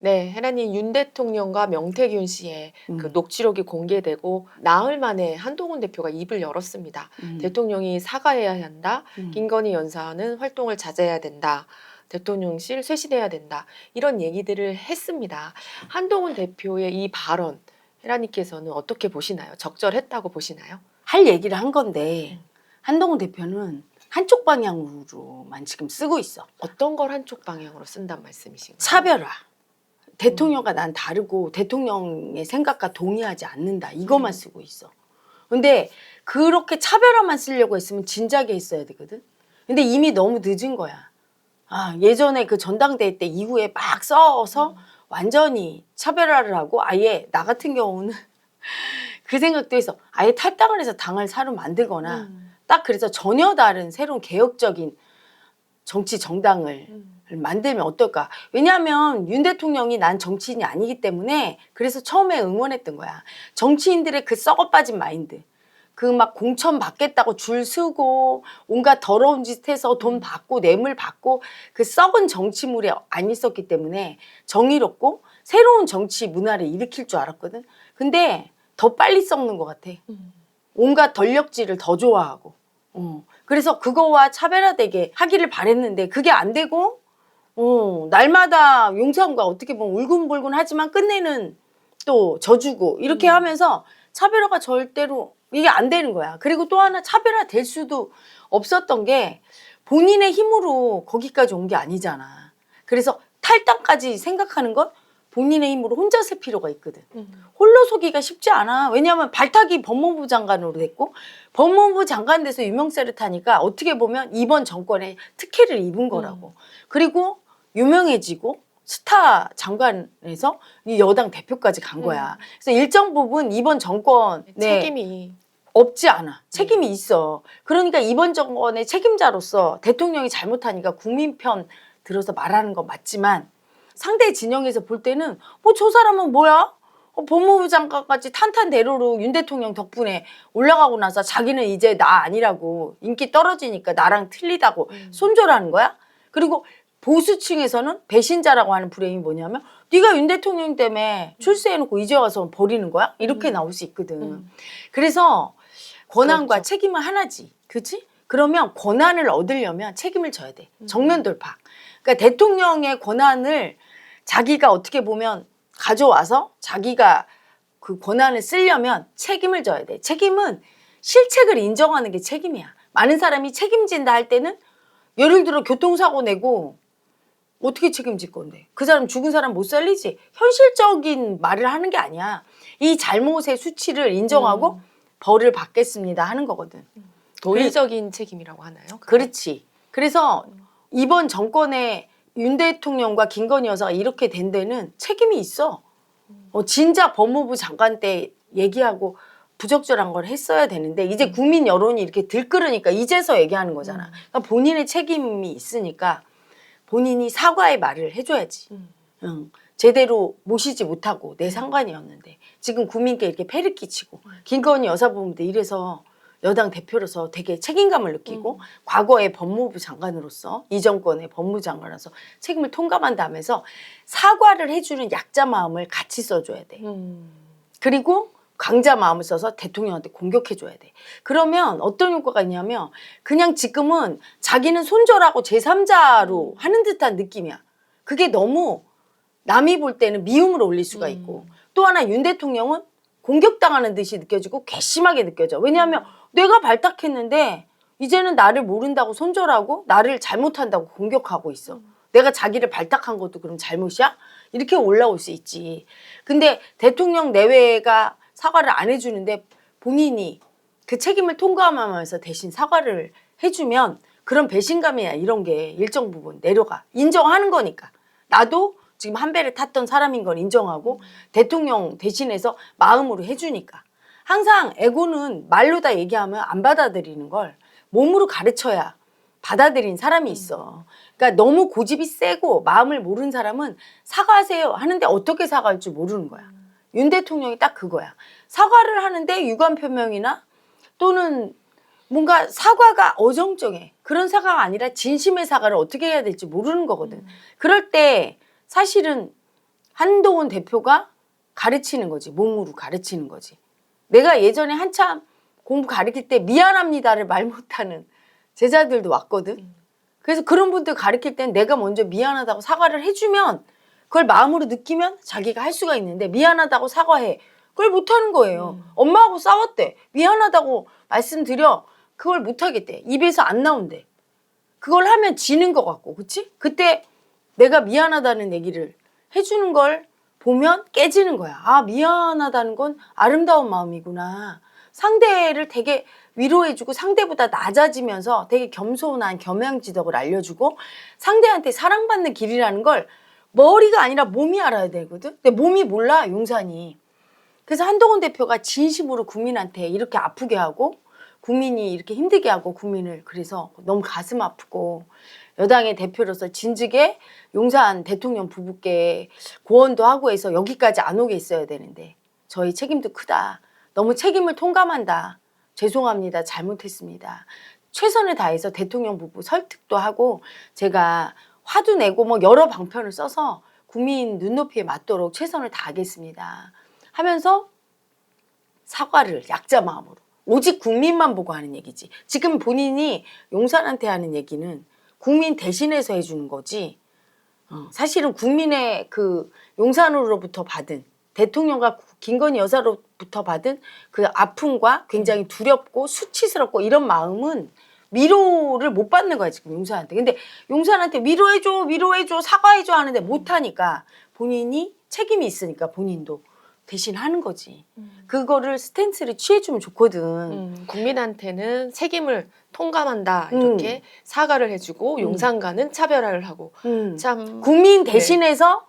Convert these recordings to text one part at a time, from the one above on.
네, 헤라님 윤 대통령과 명태균 씨의 그 음. 녹취록이 공개되고 나흘 만에 한동훈 대표가 입을 열었습니다. 음. 대통령이 사과해야 한다. 음. 김건희 여사는 활동을 자제해야 된다. 대통령실 쇄신해야 된다. 이런 얘기들을 했습니다. 한동훈 대표의 이 발언, 헤라님께서는 어떻게 보시나요? 적절했다고 보시나요? 할 얘기를 한 건데 한동훈 대표는 한쪽 방향으로만 지금 쓰고 있어. 어떤 걸 한쪽 방향으로 쓴단 말씀이신가요? 차별화. 대통령과 난 다르고 대통령의 생각과 동의하지 않는다. 이것만 쓰고 있어. 근데 그렇게 차별화만 쓰려고 했으면 진작에 했어야 되거든. 근데 이미 너무 늦은 거야. 아, 예전에 그 전당대회 때 이후에 막 써서 완전히 차별화를 하고 아예 나 같은 경우는 그 생각도 해서 아예 탈당을 해서 당을 새로 만들거나 딱 그래서 전혀 다른 새로운 개혁적인 정치 정당을 만들면 어떨까. 왜냐하면 윤 대통령이 난 정치인이 아니기 때문에 그래서 처음에 응원했던 거야. 정치인들의 그 썩어 빠진 마인드. 그 막 공천 받겠다고 줄 서고 온갖 더러운 짓 해서 돈 받고 뇌물 받고 그 썩은 정치물에 안 있었기 때문에 정의롭고 새로운 정치 문화를 일으킬 줄 알았거든. 근데 더 빨리 썩는 것 같아. 온갖 덜력질을 더 좋아하고. 그래서 그거와 차별화되게 하기를 바랬는데 그게 안 되고 날마다 용산과 어떻게 보면 울근불근 하지만 끝내는 또 져주고 이렇게 하면서 차별화가 절대로 이게 안 되는 거야. 그리고 또 하나 차별화 될 수도 없었던 게 본인의 힘으로 거기까지 온 게 아니잖아. 그래서 탈당까지 생각하는 건 본인의 힘으로 혼자 설 필요가 있거든. 홀로 서기가 쉽지 않아. 왜냐하면 발탁이 법무부 장관으로 됐고 법무부 장관 돼서 유명세를 타니까 어떻게 보면 이번 정권에 특혜를 입은 거라고. 그리고 유명해지고 스타 장관에서 이 여당 대표까지 간 거야. 그래서 일정 부분 이번 정권에 책임이 없지 않아. 책임이 있어. 그러니까 이번 정권의 책임자로서 대통령이 잘못하니까 국민 편 들어서 말하는 건 맞지만 상대 진영에서 볼 때는 뭐 저 사람은 뭐야? 법무부 장관까지 탄탄대로로 윤 대통령 덕분에 올라가고 나서 자기는 이제 나 아니라고 인기 떨어지니까 나랑 틀리다고 손절하는 거야? 그리고 보수층에서는 배신자라고 하는 프레임이 뭐냐면 네가 윤 대통령 때문에 출세해놓고 이제 와서 버리는 거야? 이렇게 나올 수 있거든. 그래서 권한과 그렇죠. 책임은 하나지. 그치? 그러면 권한을 얻으려면 책임을 져야 돼. 정면 돌파. 그러니까 대통령의 권한을 자기가 어떻게 보면 가져와서 자기가 그 권한을 쓰려면 책임을 져야 돼. 책임은 실책을 인정하는 게 책임이야. 많은 사람이 책임진다 할 때는 예를 들어 교통사고 내고 어떻게 책임질 건데? 그 사람 죽은 사람 못 살리지. 현실적인 말을 하는 게 아니야. 이 잘못의 수치를 인정하고 벌을 받겠습니다 하는 거거든. 도의적인 책임이라고 하나요? 그렇지. 그래서 이번 정권에 윤 대통령과 김건희 여사가 이렇게 된 데는 책임이 있어. 진짜 법무부 장관 때 얘기하고 부적절한 걸 했어야 되는데 이제 국민 여론이 이렇게 들끓으니까 이제서 얘기하는 거잖아. 그러니까 본인의 책임이 있으니까 본인이 사과의 말을 해줘야지. 제대로 모시지 못하고 내 상관이었는데 지금 국민께 이렇게 폐를 끼치고 김건희 여사분도 이래서 여당 대표로서 되게 책임감을 느끼고 과거의 법무부 장관으로서 이 정권의 법무부 장관으로서 책임을 통감한다면서 사과를 해주는 약자 마음을 같이 써줘야 돼. 그리고 강자 마음을 써서 대통령한테 공격해줘야 돼. 그러면 어떤 효과가 있냐면 그냥 지금은 자기는 손절하고 제3자로 하는 듯한 느낌이야. 그게 너무 남이 볼 때는 미움을 올릴 수가 있고 또 하나 윤 대통령은 공격당하는 듯이 느껴지고 괘씸하게 느껴져. 왜냐하면 내가 발탁했는데 이제는 나를 모른다고 손절하고 나를 잘못한다고 공격하고 있어. 내가 자기를 발탁한 것도 그럼 잘못이야? 이렇게 올라올 수 있지. 근데 대통령 내외가 사과를 안 해주는데 본인이 그 책임을 통감하면서 대신 사과를 해주면 그런 배신감이야 이런 게 일정 부분 내려가. 인정하는 거니까. 나도 지금 한 배를 탔던 사람인 걸 인정하고 대통령 대신해서 마음으로 해주니까. 항상 에고는 말로 다 얘기하면 안 받아들이는 걸 몸으로 가르쳐야 받아들인 사람이 있어. 그러니까 너무 고집이 세고 마음을 모르는 사람은 사과하세요 하는데 어떻게 사과할 줄 모르는 거야. 윤 대통령이 딱 그거야. 사과를 하는데 유감 표명이나 또는 뭔가 사과가 어정쩡해. 그런 사과가 아니라 진심의 사과를 어떻게 해야 될지 모르는 거거든. 그럴 때 사실은 한동훈 대표가 가르치는 거지. 몸으로 가르치는 거지. 내가 예전에 한참 공부 가르칠 때 미안합니다를 말 못하는 제자들도 왔거든. 그래서 그런 분들 가르칠 땐 내가 먼저 미안하다고 사과를 해주면 그걸 마음으로 느끼면 자기가 할 수가 있는데 미안하다고 사과해. 그걸 못하는 거예요. 엄마하고 싸웠대. 미안하다고 말씀드려. 그걸 못하겠대. 입에서 안 나온대. 그걸 하면 지는 것 같고, 그치? 그때 내가 미안하다는 얘기를 해주는 걸 보면 깨지는 거야. 아, 미안하다는 건 아름다운 마음이구나. 상대를 되게 위로해주고 상대보다 낮아지면서 되게 겸손한 겸양지덕을 알려주고 상대한테 사랑받는 길이라는 걸 머리가 아니라 몸이 알아야 되거든. 근데 몸이 몰라, 용산이. 그래서 한동훈 대표가 진심으로 국민한테 이렇게 아프게 하고 국민이 이렇게 힘들게 하고 국민을 그래서 너무 가슴 아프고 여당의 대표로서 진즉에 용산 대통령 부부께 고언도 하고 해서 여기까지 안 오게 했어야 되는데 저희 책임도 크다. 너무 책임을 통감한다. 죄송합니다. 잘못했습니다. 최선을 다해서 대통령 부부 설득도 하고 제가 화도 내고 뭐 여러 방편을 써서 국민 눈높이에 맞도록 최선을 다하겠습니다. 하면서 사과를 약자 마음으로 오직 국민만 보고 하는 얘기지. 지금 본인이 용산한테 하는 얘기는 국민 대신해서 해주는 거지. 사실은 국민의 그 용산으로부터 받은 대통령과 김건희 여사로부터 받은 그 아픔과 굉장히 두렵고 수치스럽고 이런 마음은 위로를 못 받는 거야 지금 용산한테. 근데 용산한테 위로해줘 사과해줘 하는데 못하니까 본인이 책임이 있으니까 본인도 대신 하는 거지. 그거를 스탠스를 취해주면 좋거든. 국민한테는 책임을 통감한다 이렇게 사과를 해주고 용산과는 차별화를 하고 참 국민 대신해서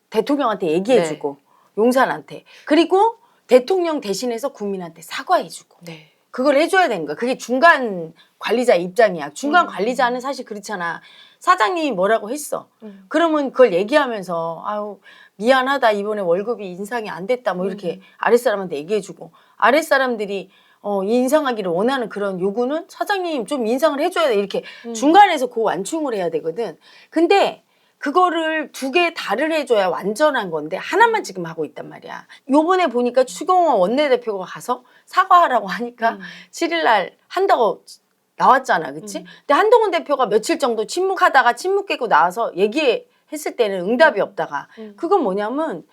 대통령한테 얘기해주고 용산한테 그리고 대통령 대신해서 국민한테 사과해주고 네. 그걸 해줘야 되는 거야. 그게 중간 관리자 입장이야. 중간 관리자는 사실 그렇잖아. 사장님이 뭐라고 했어. 그러면 그걸 얘기하면서 아유 미안하다 이번에 월급이 인상이 안 됐다 뭐 이렇게 아랫사람한테 얘기해주고 아랫사람들이 인상하기를 원하는 그런 요구는 사장님 좀 인상을 해줘야 돼 이렇게 중간에서 그 완충을 해야 되거든. 근데 그거를 두 개 다를 해줘야 완전한 건데 하나만 지금 하고 있단 말이야. 요번에 보니까 추경호 원내대표가 가서 사과하라고 하니까 7일 날 한다고 나왔잖아. 그치? 근데 한동훈 대표가 며칠 정도 침묵하다가 침묵 깨고 나와서 얘기했을 때는 응답이 없다가 그건 뭐냐면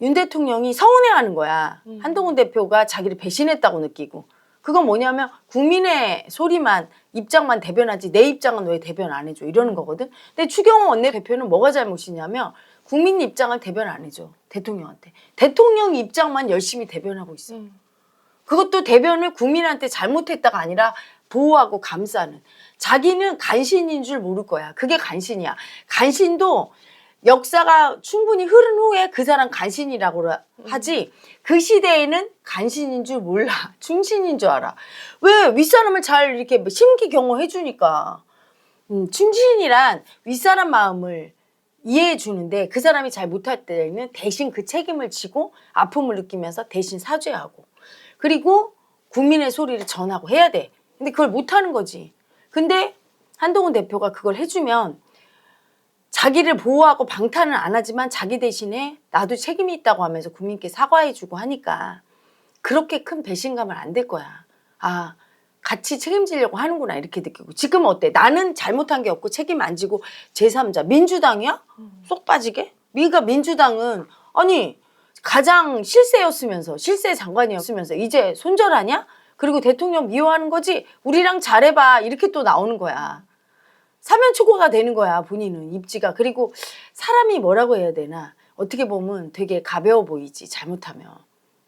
윤 대통령이 서운해하는 거야. 한동훈 대표가 자기를 배신했다고 느끼고. 그건 뭐냐면 국민의 소리만 입장만 대변하지 내 입장은 왜 대변 안 해줘 이러는 거거든. 근데 추경호 원내대표는 뭐가 잘못이냐면 국민 입장을 대변 안 해줘 대통령한테. 대통령 입장만 열심히 대변하고 있어. 그것도 대변을 국민한테 잘못했다가 아니라 보호하고 감싸는. 자기는 간신인 줄 모를 거야. 그게 간신이야. 간신도 역사가 충분히 흐른 후에 그 사람 간신이라고 하지 그 시대에는 간신인 줄 몰라. 충신인 줄 알아. 왜 윗사람을 잘 이렇게 심기경호 해주니까. 충신이란 윗사람 마음을 이해해 주는데 그 사람이 잘 못할 때는 대신 그 책임을 지고 아픔을 느끼면서 대신 사죄하고 그리고 국민의 소리를 전하고 해야 돼. 근데 그걸 못하는 거지. 근데 한동훈 대표가 그걸 해주면 자기를 보호하고 방탄은 안 하지만 자기 대신에 나도 책임이 있다고 하면서 국민께 사과해주고 하니까 그렇게 큰 배신감은 안 될 거야. 아, 같이 책임지려고 하는구나 이렇게 느끼고. 지금 어때? 나는 잘못한 게 없고 책임 안 지고 제3자. 민주당이야? 쏙 빠지게? 그러니까 민주당은 아니 가장 실세였으면서 실세 장관이었으면서 이제 손절하냐? 그리고 대통령 미워하는 거지? 우리랑 잘해봐 이렇게 또 나오는 거야. 사면초가가 되는 거야 본인은 입지가. 그리고 사람이 뭐라고 해야 되나 어떻게 보면 되게 가벼워 보이지 잘못하면.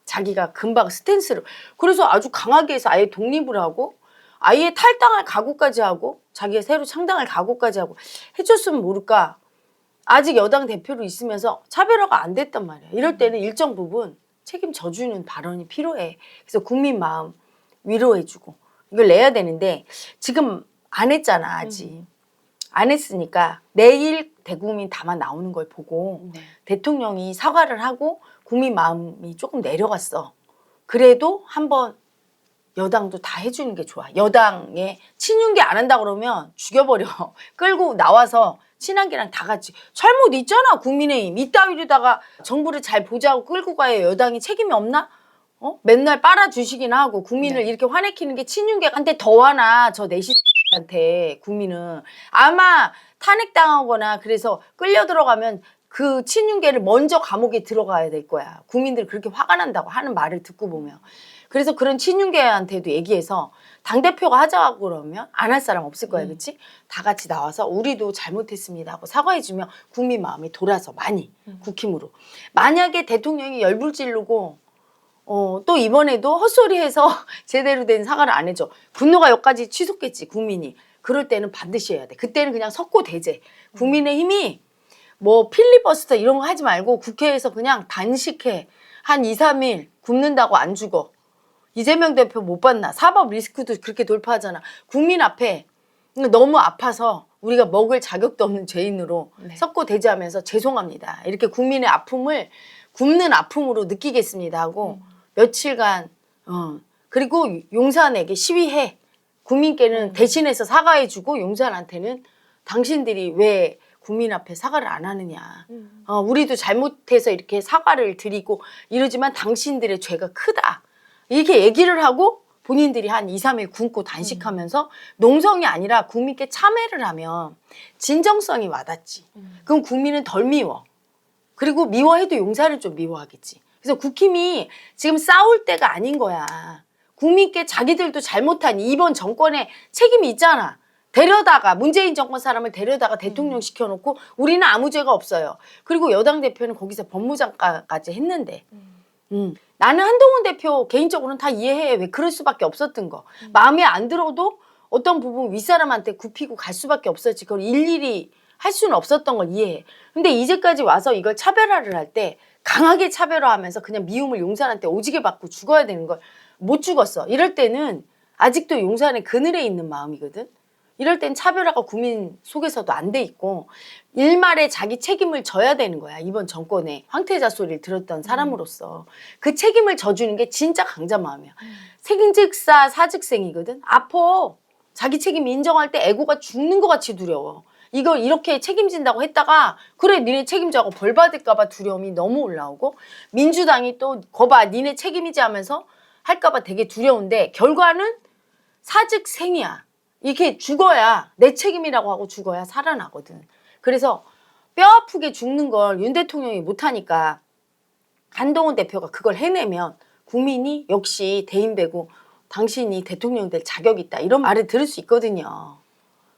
자기가 금방 스탠스를 그래서 아주 강하게 해서 아예 독립을 하고 아예 탈당할 각오까지 하고 자기가 새로 창당할 각오까지 하고 해줬으면 모를까. 아직 여당 대표로 있으면서 차별화가 안 됐단 말이야. 이럴 때는 일정 부분 책임져주는 발언이 필요해. 그래서 국민 마음 위로해주고 이걸 내야 되는데 지금 안 했잖아 아직. 안 했으니까 내일 대국민 다만 나오는 걸 보고 대통령이 사과를 하고 국민 마음이 조금 내려갔어. 그래도 한번 여당도 다 해주는 게 좋아. 여당에 친윤계 안 한다 그러면 죽여버려. 끌고 나와서 친한계랑 다 같이 잘못 있잖아. 국민의힘 이따위로다가 정부를 잘 보자고 끌고 가야 여당이 책임이 없나? 맨날 빨아주시긴 하고 국민을 네. 이렇게 화내키는 게 친윤계한테 더 화나. 저 내시한테 국민은 아마 탄핵당하거나 그래서 끌려 들어가면 그 친윤계를 먼저 감옥에 들어가야 될 거야. 국민들 그렇게 화가 난다고 하는 말을 듣고 보면. 그래서 그런 친윤계한테도 얘기해서 당대표가 하자고 그러면 안 할 사람 없을 거야. 그치? 다 같이 나와서 우리도 잘못했습니다 하고 사과해주면 국민 마음이 돌아서 많이 국힘으로. 만약에 대통령이 열불지르고 또 이번에도 헛소리해서 제대로 된 사과를 안 해줘. 분노가 여기까지 치솟겠지 국민이. 그럴 때는 반드시 해야 돼. 그때는 그냥 석고대죄. 국민의힘이 뭐 필리버스터 이런 거 하지 말고 국회에서 그냥 단식해. 한 2, 3일 굶는다고 안 죽어. 이재명 대표 못 봤나? 사법 리스크도 그렇게 돌파하잖아. 국민 앞에 너무 아파서 우리가 먹을 자격도 없는 죄인으로 네. 석고대죄하면서 죄송합니다. 이렇게 국민의 아픔을 굶는 아픔으로 느끼겠습니다 하고 며칠간 그리고 용산에게 시위해. 국민께는 대신해서 사과해주고 용산한테는 당신들이 왜 국민 앞에 사과를 안 하느냐. 우리도 잘못해서 이렇게 사과를 드리고 이러지만 당신들의 죄가 크다. 이렇게 얘기를 하고 본인들이 한 2, 3일 굶고 단식하면서 농성이 아니라 국민께 참회를 하면 진정성이 와닿지. 그럼 국민은 덜 미워. 그리고 미워해도 용산을 좀 미워하겠지. 그래서 국힘이 지금 싸울 때가 아닌 거야. 국민께 자기들도 잘못한 이번 정권에 책임이 있잖아. 데려다가 문재인 정권 사람을 데려다가 대통령 시켜놓고 우리는 아무 죄가 없어요. 그리고 여당 대표는 거기서 법무장관까지 했는데 나는 한동훈 대표 개인적으로는 다 이해해. 왜 그럴 수밖에 없었던 거. 마음에 안 들어도 어떤 부분 윗사람한테 굽히고 갈 수밖에 없었지. 그걸 일일이 할 수는 없었던 걸 이해해. 근데 이제까지 와서 이걸 차별화를 할 때 강하게 차별화하면서 그냥 미움을 용산한테 오지게 받고 죽어야 되는 걸 못 죽었어. 이럴 때는 아직도 용산의 그늘에 있는 마음이거든. 이럴 땐 차별화가 국민 속에서도 안 돼 있고 일말에 자기 책임을 져야 되는 거야. 이번 정권에 황태자 소리를 들었던 사람으로서 그 책임을 져주는 게 진짜 강자 마음이야. 책임직사 사직생이거든. 아파. 자기 책임 인정할 때 애고가 죽는 것 같이 두려워. 이걸 이렇게 책임진다고 했다가 그래 니네 책임져고 벌 받을까 봐 두려움이 너무 올라오고 민주당이 또 거봐 니네 책임이지 하면서 할까 봐 되게 두려운데 결과는 사직생이야. 이렇게 죽어야 내 책임이라고 하고 죽어야 살아나거든. 그래서 뼈 아프게 죽는 걸 윤 대통령이 못하니까 한동훈 대표가 그걸 해내면 국민이 역시 대인배고 당신이 대통령 될 자격이 있다. 이런 말을 들을 수 있거든요.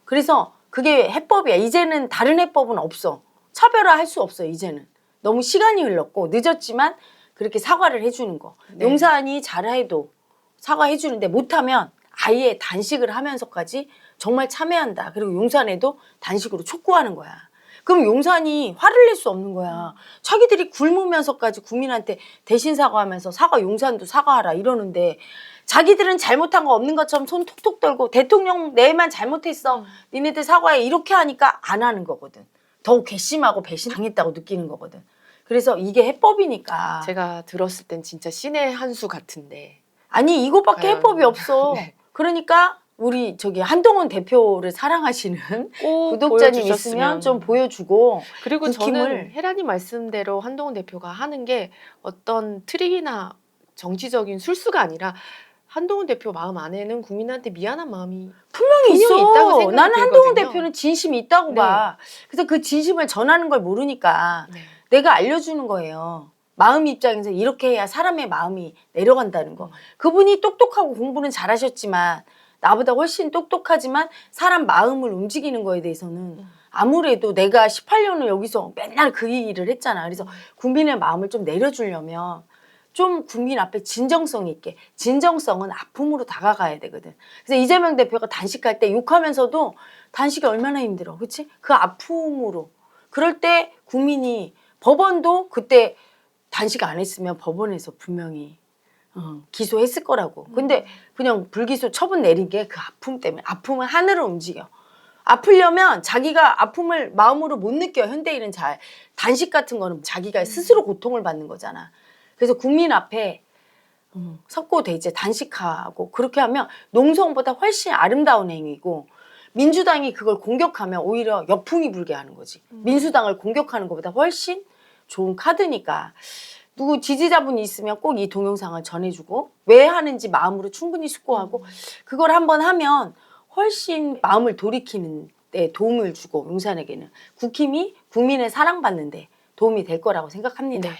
그래서 그게 해법이야. 이제는 다른 해법은 없어. 차별화 할 수 없어 이제는. 너무 시간이 흘렀고 늦었지만 그렇게 사과를 해주는 거. 네. 용산이 잘해도 사과해주는데 못하면 아예 단식을 하면서까지 정말 참여한다. 그리고 용산에도 단식으로 촉구하는 거야. 그럼 용산이 화를 낼 수 없는 거야. 자기들이 굶으면서까지 국민한테 대신 사과하면서 사과 용산도 사과하라 이러는데 자기들은 잘못한 거 없는 것처럼 손 톡톡 떨고 대통령 내만 잘못했어. 니네들 사과해. 이렇게 하니까 안 하는 거거든. 더 괘씸하고 배신당했다고 느끼는 거거든. 그래서 이게 해법이니까. 제가 들었을 땐 진짜 신의 한 수 같은데. 아니 이거밖에 과연. 해법이 없어. 네. 그러니까 우리 저기 한동훈 대표를 사랑하시는 꼭 구독자님 보여주셨으면. 있으면 좀 보여주고 그리고 국힘을- 저는 혜란이 말씀대로 한동훈 대표가 하는 게 어떤 트릭이나 정치적인 술수가 아니라 한동훈 대표 마음 안에는 국민한테 미안한 마음이 분명히 있어. 있다고 생각이 나는 한동훈 들거든요. 대표는 진심이 있다고 네. 봐. 그래서 그 진심을 전하는 걸 모르니까 네. 내가 알려주는 거예요. 마음 입장에서 이렇게 해야 사람의 마음이 내려간다는 거. 그분이 똑똑하고 공부는 잘하셨지만 나보다 훨씬 똑똑하지만 사람 마음을 움직이는 거에 대해서는 아무래도 내가 18년을 여기서 맨날 그 일을 했잖아. 그래서 국민의 마음을 좀 내려주려면 좀 국민 앞에 진정성 있게. 진정성은 아픔으로 다가가야 되거든. 그래서 이재명 대표가 단식할 때 욕하면서도 단식이 얼마나 힘들어. 그치? 그 아픔으로. 그럴 때 국민이 법원도 그때 단식 안 했으면 법원에서 분명히 기소했을 거라고. 근데 그냥 불기소 처분 내린 게 그 아픔 때문에. 아픔은 하늘을 움직여. 아프려면 자기가 아픔을 마음으로 못 느껴. 현대인은 잘. 단식 같은 거는 자기가 스스로 고통을 받는 거잖아. 그래서 국민 앞에 석고대죄 단식하고 그렇게 하면 농성보다 훨씬 아름다운 행위고 민주당이 그걸 공격하면 오히려 역풍이 불게 하는 거지. 민주당을 공격하는 것보다 훨씬 좋은 카드니까 누구 지지자분이 있으면 꼭 이 동영상을 전해주고 왜 하는지 마음으로 충분히 숙고하고 그걸 한번 하면 훨씬 마음을 돌이키는 데 도움을 주고 용산에게는 국힘이 국민의 사랑받는 데 도움이 될 거라고 생각합니다. 네.